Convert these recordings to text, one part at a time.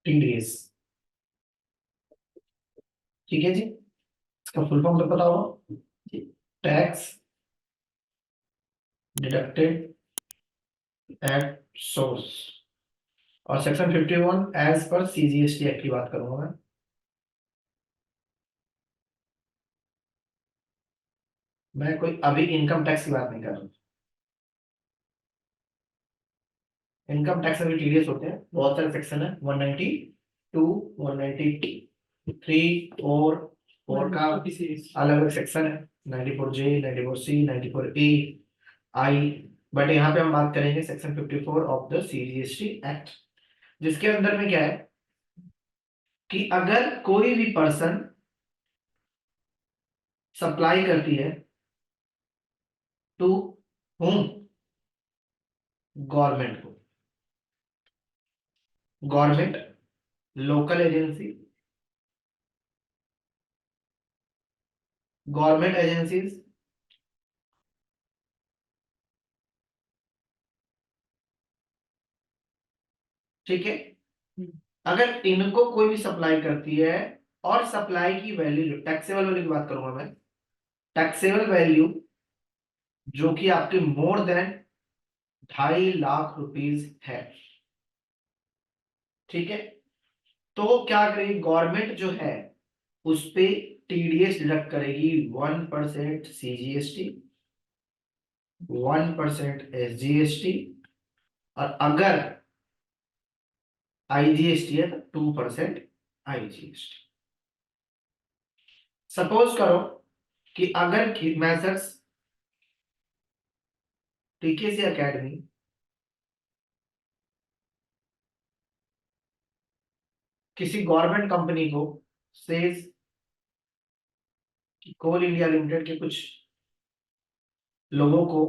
TDS. ठीक है जी, इसका फुल फॉर्म तो पता होगा, टैक्स डिडक्टेड एट सोर्स। और section 51 as per CGST act की बात करूंगा मैं कोई अभी इनकम टैक्स की बात नहीं कर रहा। इनकम टैक्स में भी टीडीएस होते हैं, बहुत सारे सेक्शन है, 192, 193 और फोर का अलग अलग सेक्शन है, 94J, 94C, 94A, I. But यहाँ पे हम बात करेंगे section 54 of the CGST act, जिसके अंदर में क्या है कि अगर कोई भी पर्सन सप्लाई करती है टू होम, गवर्नमेंट को, government, local agency, government agencies, ठीक है, अगर इनको कोई भी सप्लाई करती है और सप्लाई की वैल्यू, टैक्सेबल वैल्यू की बात करूंगा मैं, टैक्सेबल वैल्यू जो कि आपके मोर देन 2.5 लाख रुपीज है, ठीक है, तो क्या करेगी गवर्नमेंट जो है उस पे टीडीएस डिडक्ट करेगी 1% सीजीएसटी, 1% एसजीएसटी, और अगर आईजीएसटी है तो 2% आईजीएसटी। सपोज करो कि अगर मैसर्स टीकेसी एकेडमी किसी गवर्नमेंट कंपनी को सेज कोल इंडिया लिमिटेड के कुछ लोगों को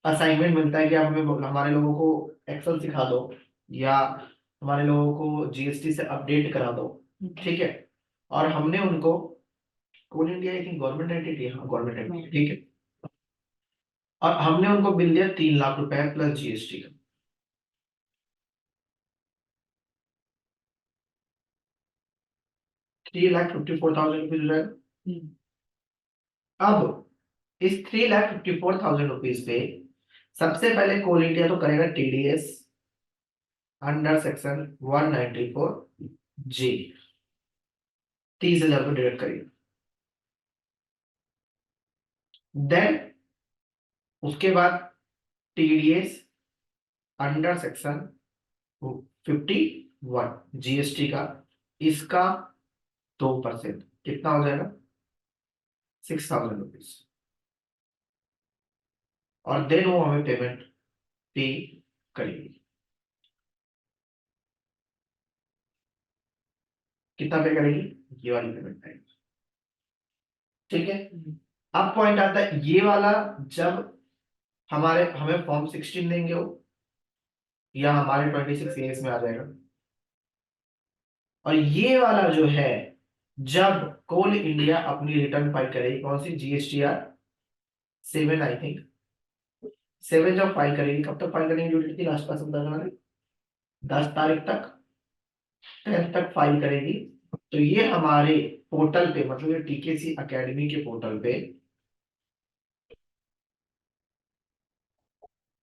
असाइनमेंट मिलता है कि आप हमें, हमारे लोगों को एक्सेल सिखा दो या हमारे लोगों को जीएसटी से अपडेट करा दो, ठीक है, और हमने उनको, Coal India I think government entity, हाँ गवर्नमेंट एंटिटी, ठीक है, और हमने उनको बिल दिया 3 लाख रुपए प्लस जीएसटी का, 3,54,000 रुपीज हो जाएगा। अब इस 3,54,000 रुपीज पे सबसे पहले कोल इंडिया तो करेगा टीडीएस अंडर सेक्शन 194G, 30,000 को डिडक्ट करेगा। देन उसके बाद टीडीएस अंडर सेक्शन 51 जीएसटी का, इसका 2% कितना हो जाएगा, 6,000 रुपीज, और देन वो हमें पेमेंट पे करेगी। कितना पे करेगी, ये वाली पेमेंट आएगी, ठीक है। अब पॉइंट आता है ये वाला, जब हमारे हमें फॉर्म 16 देंगे वो, या हमारे 26 ईयर्स में आ जाएगा, और ये वाला जो है जब कोल इंडिया अपनी रिटर्न फाइल करेगी, कौन सी, जीएसटीआर 7 आई थिंक, 7 जब फाइल करेगी, कब तक फाइल करेगी, ड्यू डेट थी लास्ट पास में 10 तारीख तक, 10 तक फाइल करेगी, तो ये हमारे पोर्टल पे, मतलब ये टीकेसी एकेडमी के पोर्टल पे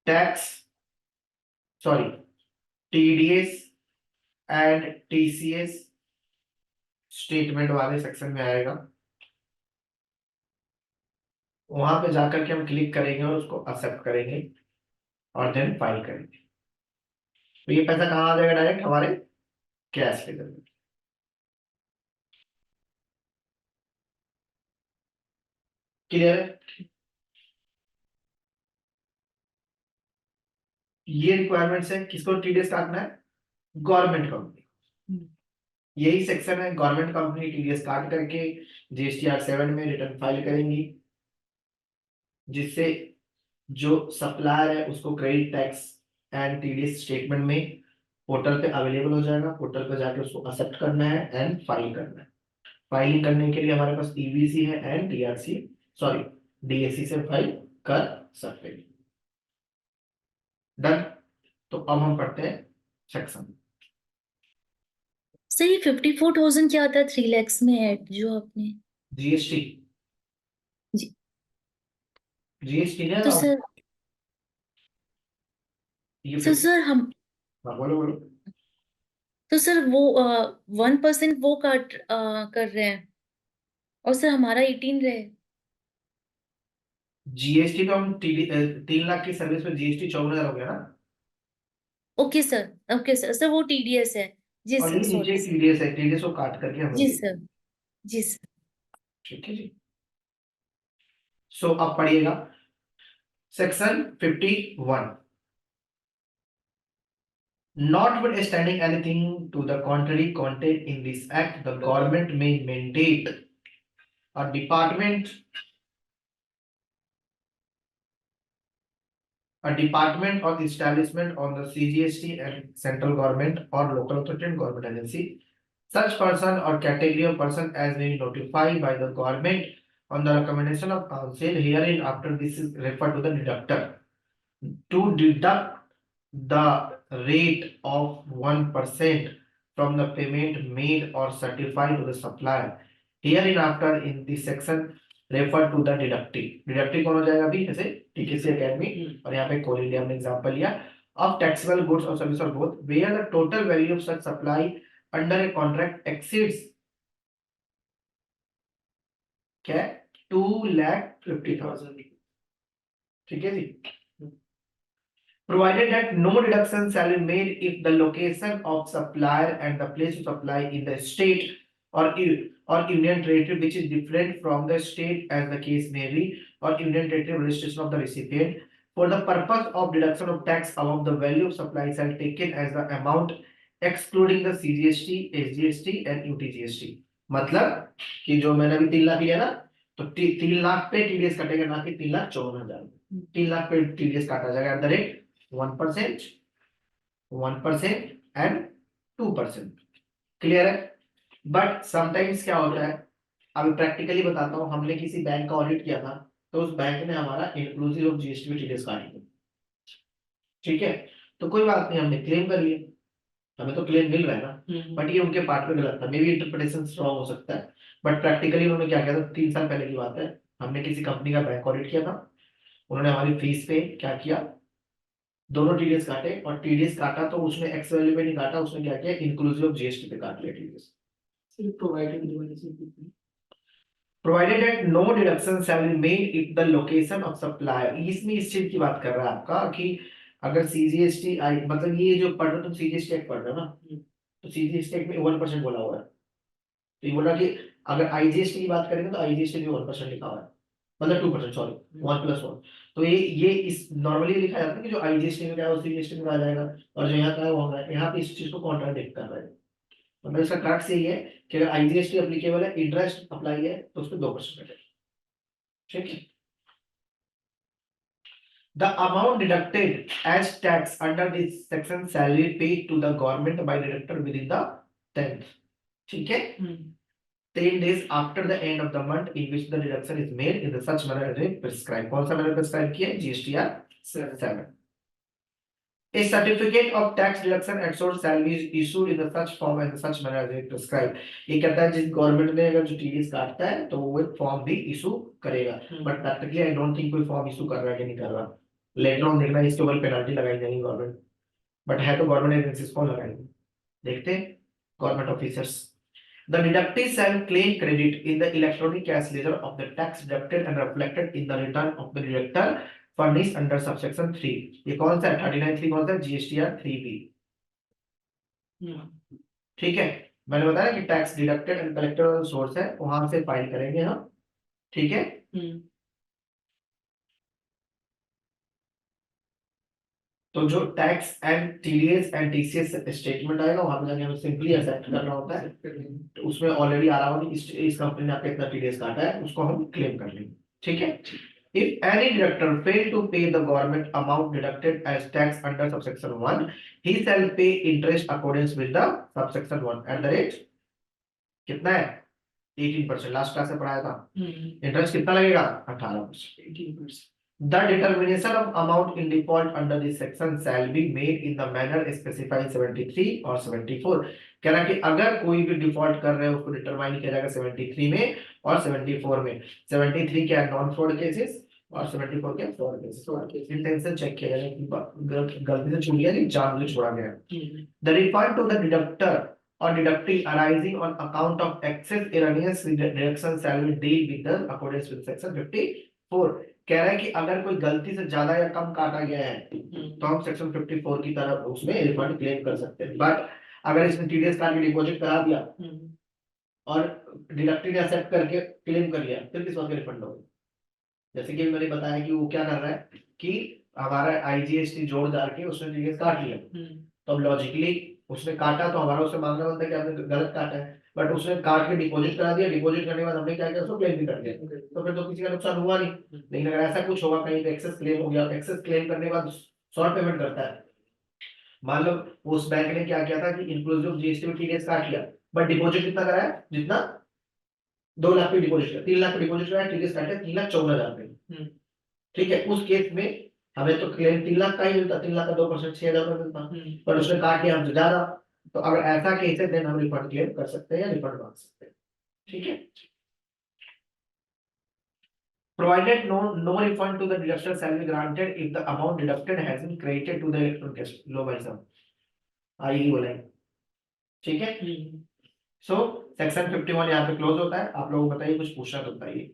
tax, sorry, TDS and TCS statement वाले सेक्शन में आएगा, वहां पे जाकर के हम क्लिक करेंगे और उसको एक्सेप्ट करेंगे और देन फाइल करेंगे, तो ये पैसा कहाँ आ जाएगा, डायरेक्ट हमारे कैश के जरिए। क्लियर है, ये रिक्वायरमेंट्स है, किसको टीडीएस काटना है, गवर्नमेंट कंपनी, यही सेक्शन है, गवर्नमेंट कंपनी टीडीएस काट करके जीएसटीआर 7 में रिटर्न फाइल करेंगी, जिससे जो सप्लायर है उसको credit tax and TDS statement में पोर्टल पे अवेलेबल हो जाएगा, पोर्टल पे जाके उसको एक्सेप्ट करना है एंड फाइल करना है। फाइलिंग करने के लिए हमारे पास ईबीसी है एंड टीआरसी, सॉरी डीएससी से फाइल कर सकते हैं। डन। तो अब हम पढ़ते हैं सेक्शन। सर ये 54,000 क्या आता है 3 lakhs में ऐड जो आपने? जीएसटी, जी। जीएसटी ने तो अलाउ, सर, ये सर 50। सर हम, हाँ बोलो बोलो। तो सर वो 1% वो काट कर रहे हैं, और सर हमारा 18 रहे। जीएसटी तो हम 3 लाख की सर्विस में जीएसटी 54,000 हो गया ना। Okay sir, okay sir, sir वो टीडीएस है। जी और सर, ये नीचे सॉरी एक सर। टीडीएस है, टीडीएस को काट करके हमें जी दे। सर। जी सर। ठीक है जी। सो अब पढ़िएगा section 51। Notwithstanding anything to the contrary contained in this act, the government may mandate a department or establishment on the CGST and central government or local authority and government agency, such person or category of person as may be notified by the government on the recommendation of council herein after this is referred to the deductor to deduct the rate of 1% from the payment made or certified to the supplier. Hereinafter in this section refer to the deductee. Deductee कौन हो जाएगा अभी, जैसे टीकेसी academy और यहाँ पे कोल India हमने example लिया of taxable goods or service or both where the total value of such supply under a contract exceeds क्या 2,50,000। ठीक है जी। Provided that no deduction shall be made if the location of supplier and the place of supply in the state or union territory which is different from the state as the case may be or union territory registration of the recipient for the purpose of deduction of tax above the value of supply shall taken as the amount excluding the CGST, SGST and UTGST। मतलब कि जो मैंने अभी 3 लाख लिया ना, तो 3 लाख पे TDS कटेगा ना कि 3,54,000। 3 लाख पे टीडीएस काटा जाएगा at the rate 1%, 1% and 2%। Clear है। बट समटाइम्स क्या होता है, अभी प्रैक्टिकली बताता हूँ, हमने किसी बैंक का ऑडिट किया था तो उस बैंक ने हमारा इंक्लूसिव ऑफ जीएसटी टीडीएस काटी थी। ठीक है, तो कोई बात नहीं, हमने क्लेम कर लिया, हमें तो क्लेम मिल रहा है ना। बट ये उनके पार्ट में गलत था, मे बी इंटरप्रिटेशन रॉन्ग हो सकता है। बट प्रैक्टिकली उन्होंने क्या किया था, 3 साल पहले की बात है, हमने किसी कंपनी का बैंक ऑडिट किया था। उन्होंने हमारी फीस पे क्या किया, दोनों टीडीएस काटे, और टीडीएस काटा तो उसने एक्स वैल्यू पे नहीं काटा, उसने क्या किया इंक्लूसिव ऑफ जीएसटी पे काट लिया TDS. Provided that no deduction shall be made if the location of supplier. इसमें इस चीज की बात कर रहा है आपका कि अगर सीजीएसटी आई, मतलब ये जो पढ़ रहे हो तुम सीजीएसटी एक्ट पढ़ रहे हो ना, तो सीजीएसटी एक्ट में 1% बोला हुआ है। तो ये बोला कि अगर आईजीएसटी की बात करेंगे तो आईजीएसटी में 1% लिखा हुआ है, मतलब 2%, सॉरी 1+1। तो ये इस नॉर्मली लिखा जाता है कि जो आईजीएसटी में क्या है वो सीजीएसटी में आ जाएगा, और जो यहाँ का है वो होगा। यहाँ पे इस चीज को कॉन्ट्राडिक्ट कर रहा है। मतलब इसका कट यही है कि अगर आईजीएसटी एप्लीकेबल है, इंटरेस्ट अप्लाई है, तो उस पर 2% है। ठीक है। The amount deducted as tax under this section shall be paid to the government by deductor within the 10th। ठीक है। 10 days after the end of the month in which the deduction is made in the such manner as may prescribed। कौन सा मैंने prescribe किया है, GSTR 7। A certificate of tax deduction at source shall be issued in the such form and such manner as may prescribed। ये कहता है जिस government ने अगर जो टीडीएस काटता है तो वो एक फॉर्म भी इशू करेगा। But practically I don't think कोई फॉर्म इशू कर रहा है कि नहीं कर रहा। लेटर ऑन देखना इसके ऊपर पेनल्टी लगाई जाएगी गवर्नमेंट, बट है तो गवर्नमेंट एजेंसीज कौन लगाएंगे, देखते हैं government officers. The deductee shall claim credit in the electronic cash ledger of the tax deducted and reflected in the return of the deductor furnished under subsection 3। ये कौन सा है 39(3) कौन सा है, जीएसटीआर 3B। ठीक है, मैंने बताया कि tax deducted and collected source है, वहां से फाइल करेंगे हम। ठीक है। तो जो tax and TDS and TCS statement आएगा वहां पे जाके हमें सिंपली एक्सेप्ट करना होता है। तो उसमें ऑलरेडी आ रहा होगा कि इस कंपनी ने आपका इतना टीडीएस काटा है, उसको हम क्लेम कर लेंगे। ठीक है। If any deductor fail to pay the government amount deducted as tax under subsection 1, he shall pay interest accordance with the subsection 1 at the rate कितना है 18%। लास्ट क्लास में पढ़ाया था। इंटरेस्ट कितना लगेगा 18%। The determination of amount in default under this section shall be made in the manner specified 73 और 74। कह रहा है कि अगर कोई भी डिफॉल्ट कर रहे हो उसको डिटरमाइन किया जाएगा 73 में और 74 में। 73 क्या नॉन फ्रॉड केसेस और 74 क्या फ्रॉड केसेस। इंटेंशन चेक किया जाएगा कि गलती से छूट गया कि जानबूझ के छोड़ा गया। The refund to the deductor or deductee arising on account of excess erroneous deduction shall be dealt with the accordance with section 54। कह रहा है कि अगर कोई गलती से ज्यादा या कम काटा गया है तो हम सेक्शन 54 की तरफ उसमें रिफंड क्लेम कर सकते हैं। बट अगर इसने टीडीएस कार्ड की डिपॉजिट करा दिया और डिडक्टेड एक्सेप्ट करके क्लेम कर लिया फिर किस बात का रिफंड होगा। जैसे कि मैंने बताया कि वो क्या कर रहा है कि हमारा आईजीएसटी जोड़ डाल के उसने टीडीएस काट लिया, तो अब लॉजिकली उसने काटा तो हमारा उससे मांगना बनता है कि आपने गलत काटा है, बट उसने काट के डिपॉजिट करा दिया, डिपॉजिट करने के बाद हमने क्या किया उसको क्लेम भी कर दिया, तो फिर तो किसी का नुकसान हुआ नहीं। लेकिन अगर ऐसा कुछ होगा कहीं पे एक्सेस क्लेम हो गया, एक्सेस क्लेम करने के बाद शॉर्ट पेमेंट करता है, मान लो उस बैंक ने क्या किया था कि इंक्लूसिव जीएसटी में टीडीएस काट लिया बट डिपॉजिट कितना कराया, जितना 2 लाख पे डिपॉजिट किया, 3 लाख पे डिपॉजिट कराया, टीडीएस काटा 3,14,000 पे। ठीक है, उस केस में हमें तो क्लेम 3 लाख का ही मिलता, 3 लाख का 2% 6,000 रुपये मिलता, पर उसने काट लिया हमसे ज्यादा, तो अगर ऐसा केस है देन हम रिफंड क्लेम कर सकते हैं या रिफंड मांग सकते हैं। ठीक है, provided no refund to the deductor shall be granted if the amount deducted has been credited to the electronic cash। लो भाई साहब यही बोला है। ठीक है, सो सेक्शन 51 यहाँ पे क्लोज होता है। आप लोग बताइए, कुछ पूछना तो बताइए।